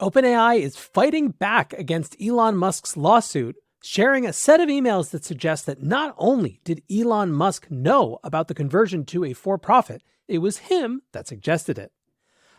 OpenAI is fighting back against Elon Musk's lawsuit, sharing a set of emails that suggest that not only did Elon Musk know about the conversion to a for-profit, it was him that suggested it.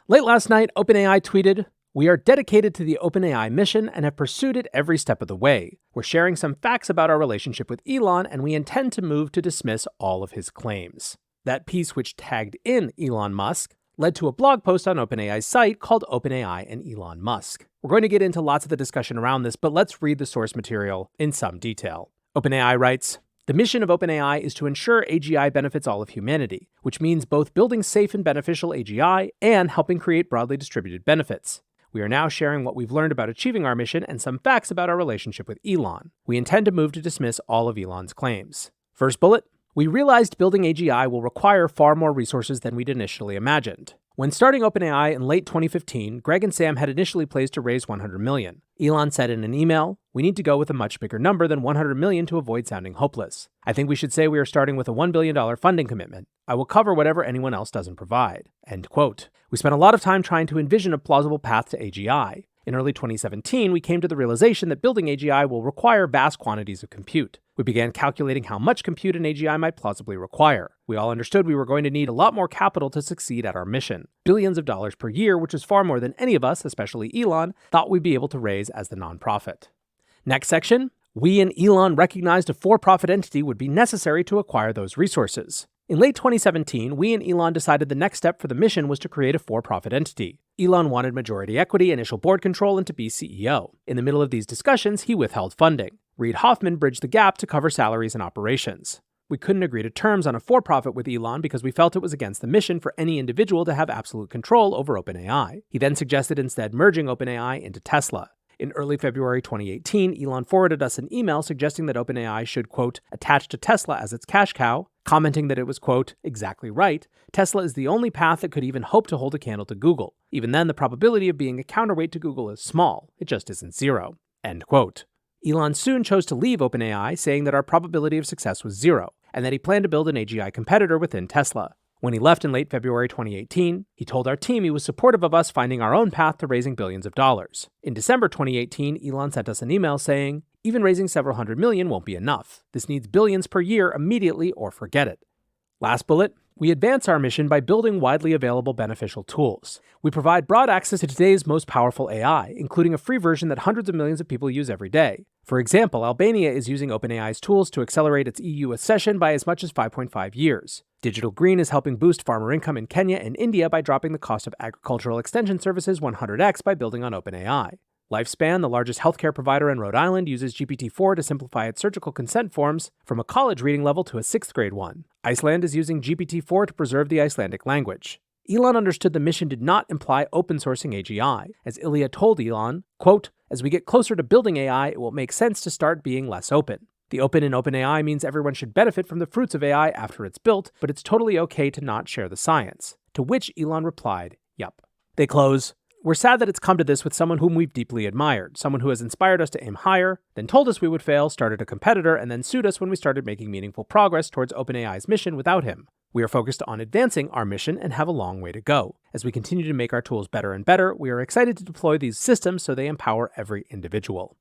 Late last night, OpenAI tweeted, "We are dedicated to the OpenAI mission and have pursued it every step of the way. We're sharing some facts about our relationship with Elon, and we intend to move to dismiss all of his claims." That piece, which tagged in Elon Musk, led to a blog post on OpenAI's site called OpenAI and Elon Musk. We're going to get into lots of the discussion around this, but let's read the source material in some detail. OpenAI writes, "The mission of OpenAI is to ensure AGI benefits all of humanity, which means both building safe and beneficial AGI and helping create broadly distributed benefits. We are now sharing what we've learned about achieving our mission and some facts about our relationship with Elon. We intend to move to dismiss all of Elon's claims." First bullet, "We realized building AGI will require far more resources than we'd initially imagined. When starting OpenAI in late 2015, Greg and Sam had initially placed to raise $100 million. Elon said in an email, 'We need to go with a much bigger number than $100 million to avoid sounding hopeless. I think we should say we are starting with a $1 billion funding commitment. I will cover whatever anyone else doesn't provide.' End quote. We spent a lot of time trying to envision a plausible path to AGI. In early 2017, we came to the realization that building AGI will require vast quantities of compute. We began calculating how much compute an AGI might plausibly require. We all understood we were going to need a lot more capital to succeed at our mission. Billions of dollars per year, which is far more than any of us, especially Elon, thought we'd be able to raise as the nonprofit." Next section, "We and Elon recognized a for-profit entity would be necessary to acquire those resources. In late 2017, we and Elon decided the next step for the mission was to create a for-profit entity. Elon wanted majority equity, initial board control, and to be CEO. In the middle of these discussions, he withheld funding. Reid Hoffman bridged the gap to cover salaries and operations. We couldn't agree to terms on a for-profit with Elon because we felt it was against the mission for any individual to have absolute control over OpenAI. He then suggested instead merging OpenAI into Tesla. In early February 2018, Elon forwarded us an email suggesting that OpenAI should, quote, attach to Tesla as its cash cow, commenting that it was, quote, exactly right. Tesla is the only path that could even hope to hold a candle to Google. Even then, the probability of being a counterweight to Google is small. It just isn't zero. End quote. Elon soon chose to leave OpenAI, saying that our probability of success was zero, and that he planned to build an AGI competitor within Tesla. When he left in late February 2018, he told our team he was supportive of us finding our own path to raising billions of dollars. In December 2018, Elon sent us an email saying, "Even raising several $100 million won't be enough. This needs billions per year immediately or forget it." Last bullet, "We advance our mission by building widely available beneficial tools. We provide broad access to today's most powerful AI, including a free version that hundreds of millions of people use every day. For example, Albania is using OpenAI's tools to accelerate its EU accession by as much as 5.5 years. Digital Green is helping boost farmer income in Kenya and India by dropping the cost of agricultural extension services 100x by building on OpenAI. Lifespan, the largest healthcare provider in Rhode Island, uses GPT-4 to simplify its surgical consent forms from a college reading level to a 6th grade one. Iceland is using GPT-4 to preserve the Icelandic language." Elon understood the mission did not imply open sourcing AGI, as Ilya told Elon, quote, "As we get closer to building AI, it will make sense to start being less open. The open in OpenAI means everyone should benefit from the fruits of AI after it's built, but it's totally okay to not share the science." To which Elon replied, "Yup." They close, "We're sad that it's come to this with someone whom we've deeply admired, someone who has inspired us to aim higher, then told us we would fail, started a competitor, and then sued us when we started making meaningful progress towards OpenAI's mission without him. We are focused on advancing our mission and have a long way to go. As we continue to make our tools better and better, we are excited to deploy these systems so they empower every individual."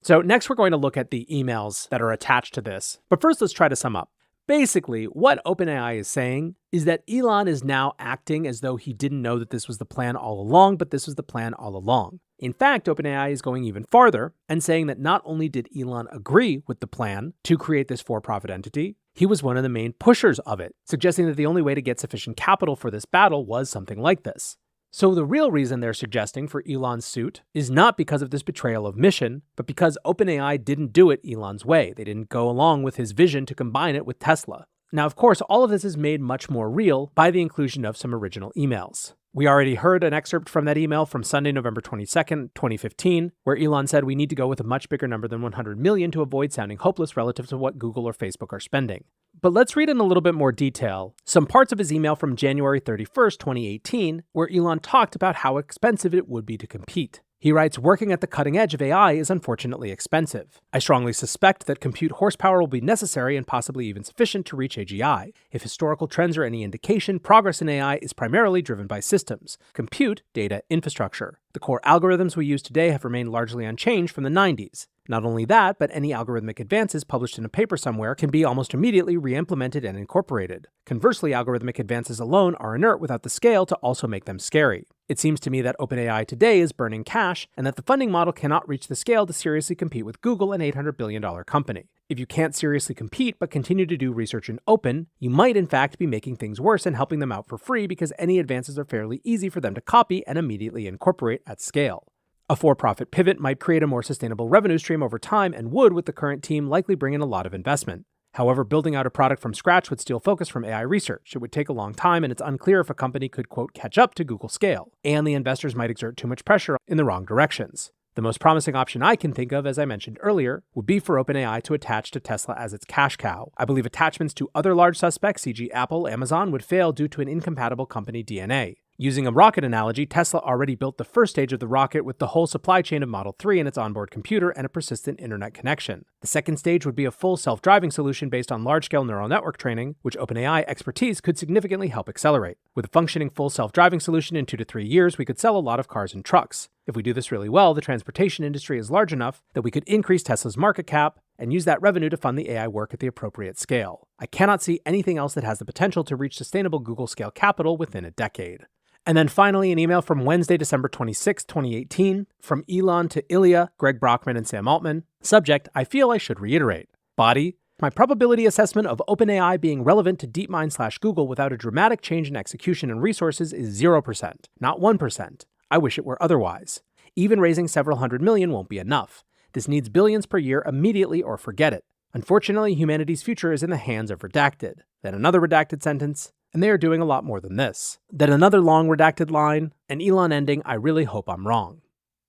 So next we're going to look at the emails that are attached to this. But first let's try to sum up. Basically, what OpenAI is saying is that Elon is now acting as though he didn't know that this was the plan all along, but this was the plan all along. In fact, OpenAI is going even farther and saying that not only did Elon agree with the plan to create this for-profit entity, he was one of the main pushers of it, suggesting that the only way to get sufficient capital for this battle was something like this. So the real reason they're suggesting for Elon's suit is not because of this betrayal of mission, but because OpenAI didn't do it Elon's way. They didn't go along with his vision to combine it with Tesla. Now, of course, all of this is made much more real by the inclusion of some original emails. We already heard an excerpt from that email from Sunday, November 22nd, 2015, where Elon said we need to go with a much bigger number than 100 million to avoid sounding hopeless relative to what Google or Facebook are spending. But let's read in a little bit more detail some parts of his email from January 31st, 2018, where Elon talked about how expensive it would be to compete. He writes, working at the cutting edge of AI is unfortunately expensive. I strongly suspect that compute horsepower will be necessary and possibly even sufficient to reach AGI. If historical trends are any indication, progress in AI is primarily driven by systems, compute, data, infrastructure. The core algorithms we use today have remained largely unchanged from the 90s. Not only that, but any algorithmic advances published in a paper somewhere can be almost immediately re-implemented and incorporated. Conversely, algorithmic advances alone are inert without the scale to also make them scary. It seems to me that OpenAI today is burning cash, and that the funding model cannot reach the scale to seriously compete with Google, an $800 billion company. If you can't seriously compete but continue to do research in open, you might in fact be making things worse and helping them out for free because any advances are fairly easy for them to copy and immediately incorporate at scale. A for-profit pivot might create a more sustainable revenue stream over time and would, with the current team, likely bring in a lot of investment. However, building out a product from scratch would steal focus from AI research. It would take a long time, and it's unclear if a company could, quote, catch up to Google scale, and the investors might exert too much pressure in the wrong directions. The most promising option I can think of, as I mentioned earlier, would be for OpenAI to attach to Tesla as its cash cow. I believe attachments to other large suspects, e.g. Apple, Amazon, would fail due to an incompatible company DNA. Using a rocket analogy, Tesla already built the first stage of the rocket with the whole supply chain of Model 3 and its onboard computer and a persistent internet connection. The second stage would be a full self-driving solution based on large-scale neural network training, which OpenAI expertise could significantly help accelerate. With a functioning full self-driving solution in 2 to 3 years, we could sell a lot of cars and trucks. If we do this really well, the transportation industry is large enough that we could increase Tesla's market cap and use that revenue to fund the AI work at the appropriate scale. I cannot see anything else that has the potential to reach sustainable Google-scale capital within a decade. And then finally, an email from Wednesday, December 26, 2018, from Elon to Ilya, Greg Brockman, and Sam Altman. Subject, I feel I should reiterate. Body, my probability assessment of OpenAI being relevant to DeepMind/Google without a dramatic change in execution and resources is 0%, not 1%. I wish it were otherwise. Even raising several hundred million won't be enough. This needs billions per year immediately or forget it. Unfortunately, humanity's future is in the hands of redacted. Then another redacted sentence. And they are doing a lot more than this. Then another long redacted line, and Elon ending, I really hope I'm wrong.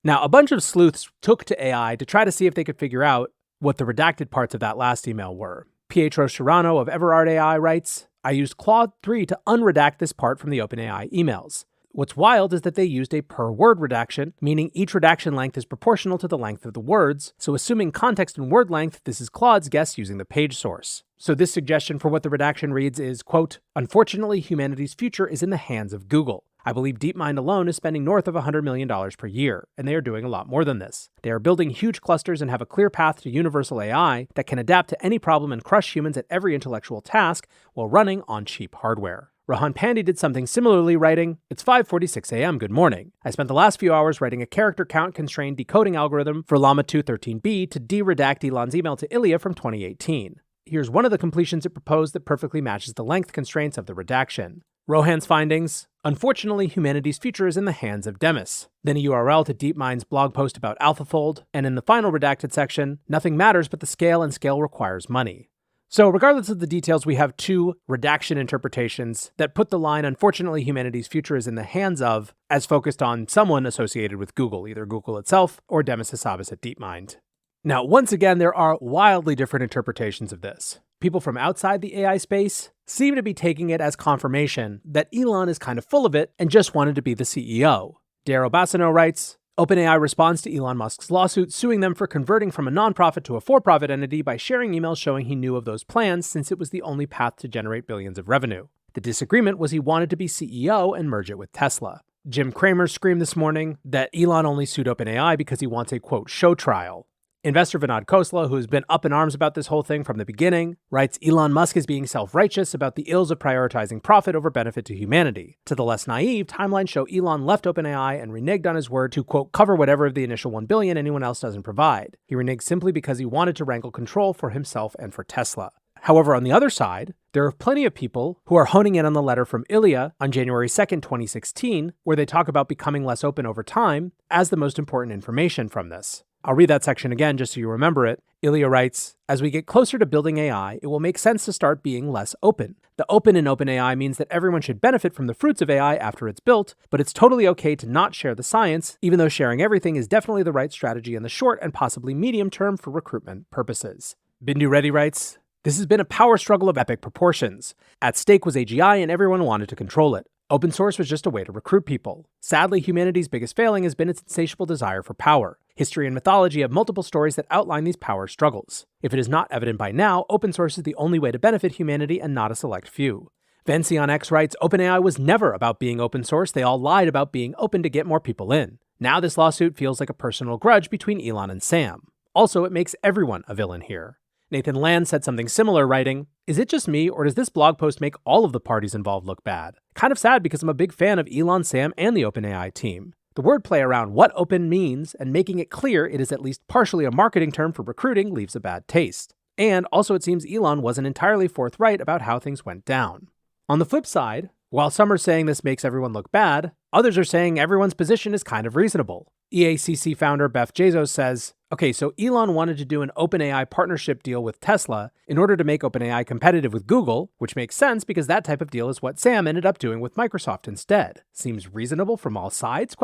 Now, a bunch of sleuths took to AI to try to see if they could figure out what the redacted parts of that last email were. Pietro Serrano of Everard AI writes, I used Claude 3 to unredact this part from the OpenAI emails. What's wild is that they used a per-word redaction, meaning each redaction length is proportional to the length of the words, so assuming context and word length, this is Claude's guess using the page source. So this suggestion for what the redaction reads is, quote, unfortunately, humanity's future is in the hands of Google. I believe DeepMind alone is spending north of $100 million per year, and they are doing a lot more than this. They are building huge clusters and have a clear path to universal AI that can adapt to any problem and crush humans at every intellectual task while running on cheap hardware. Rahan Pandey did something similarly, writing, it's 5:46 a.m. Good morning. I spent the last few hours writing a character count constrained decoding algorithm for Llama 2 13b to de-redact Elon's email to Ilya from 2018. Here's one of the completions it proposed that perfectly matches the length constraints of the redaction. Rohan's findings, unfortunately, humanity's future is in the hands of Demis. Then a URL to DeepMind's blog post about AlphaFold, and in the final redacted section, nothing matters but the scale, and scale requires money. So regardless of the details, we have 2 redaction interpretations that put the line, unfortunately, humanity's future is in the hands of, as focused on someone associated with Google, either Google itself or Demis Hassabis at DeepMind. Now, once again, there are wildly different interpretations of this. People from outside the AI space seem to be taking it as confirmation that Elon is kind of full of it and just wanted to be the CEO. Darrow Bassano writes, OpenAI responds to Elon Musk's lawsuit suing them for converting from a nonprofit to a for-profit entity by sharing emails showing he knew of those plans since it was the only path to generate billions of revenue. The disagreement was he wanted to be CEO and merge it with Tesla. Jim Cramer screamed this morning that Elon only sued OpenAI because he wants a, quote, show trial. Investor Vinod Khosla, who has been up in arms about this whole thing from the beginning, writes Elon Musk is being self-righteous about the ills of prioritizing profit over benefit to humanity. To the less naive, timelines show Elon left OpenAI and reneged on his word to, quote, cover whatever of the initial $1 billion anyone else doesn't provide. He reneged simply because he wanted to wrangle control for himself and for Tesla. However, on the other side, there are plenty of people who are honing in on the letter from Ilya on January 2nd, 2016, where they talk about becoming less open over time as the most important information from this. I'll read that section again just so you remember it. Ilya writes, as we get closer to building AI, it will make sense to start being less open. The open in OpenAI means that everyone should benefit from the fruits of AI after it's built, but it's totally okay to not share the science, even though sharing everything is definitely the right strategy in the short and possibly medium term for recruitment purposes. Bindu Reddy writes, this has been a power struggle of epic proportions. At stake was AGI and everyone wanted to control it. Open source was just a way to recruit people. Sadly, humanity's biggest failing has been its insatiable desire for power. History and mythology have multiple stories that outline these power struggles. If it is not evident by now, open source is the only way to benefit humanity and not a select few. Vancy on X writes, OpenAI was never about being open source, they all lied about being open to get more people in. Now this lawsuit feels like a personal grudge between Elon and Sam. Also, it makes everyone a villain here. Nathan Land said something similar, writing, "Is it just me, or does this blog post make all of the parties involved look bad? Kind of sad because I'm a big fan of Elon, Sam, and the OpenAI team. The wordplay around what open means and making it clear it is at least partially a marketing term for recruiting leaves a bad taste. And also it seems Elon wasn't entirely forthright about how things went down." On the flip side, while some are saying this makes everyone look bad, others are saying everyone's position is kind of reasonable. EACC founder Beth Bezos says, okay, so Elon wanted to do an OpenAI partnership deal with Tesla in order to make OpenAI competitive with Google, which makes sense because that type of deal is what Sam ended up doing with Microsoft instead. Seems reasonable from all sides, ?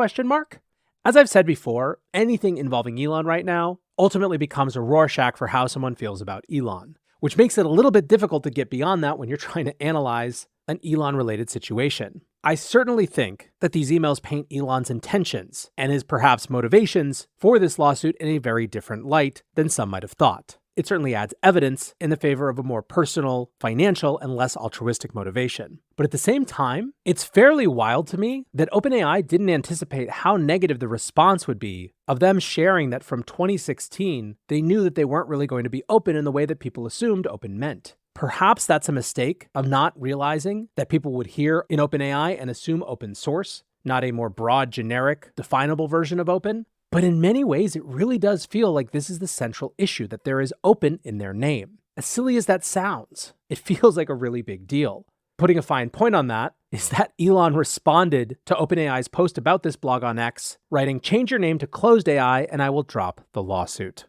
As I've said before, anything involving Elon right now ultimately becomes a Rorschach for how someone feels about Elon, which makes it a little bit difficult to get beyond that when you're trying to analyze an Elon-related situation. I certainly think that these emails paint Elon's intentions and his perhaps motivations for this lawsuit in a very different light than some might have thought. It certainly adds evidence in the favor of a more personal, financial, and less altruistic motivation. But at the same time, it's fairly wild to me that OpenAI didn't anticipate how negative the response would be of them sharing that from 2016, they knew that they weren't really going to be open in the way that people assumed open meant. Perhaps that's a mistake of not realizing that people would hear in OpenAI and assume open source, not a more broad, generic, definable version of open. But in many ways, it really does feel like this is the central issue, that there is open in their name. As silly as that sounds, it feels like a really big deal. Putting a fine point on that is that Elon responded to OpenAI's post about this blog on X, writing, "Change your name to Closed AI and I will drop the lawsuit."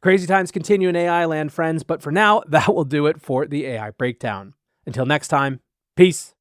Crazy times continue in AI land, friends, but for now, that will do it for the AI Breakdown. Until next time, peace.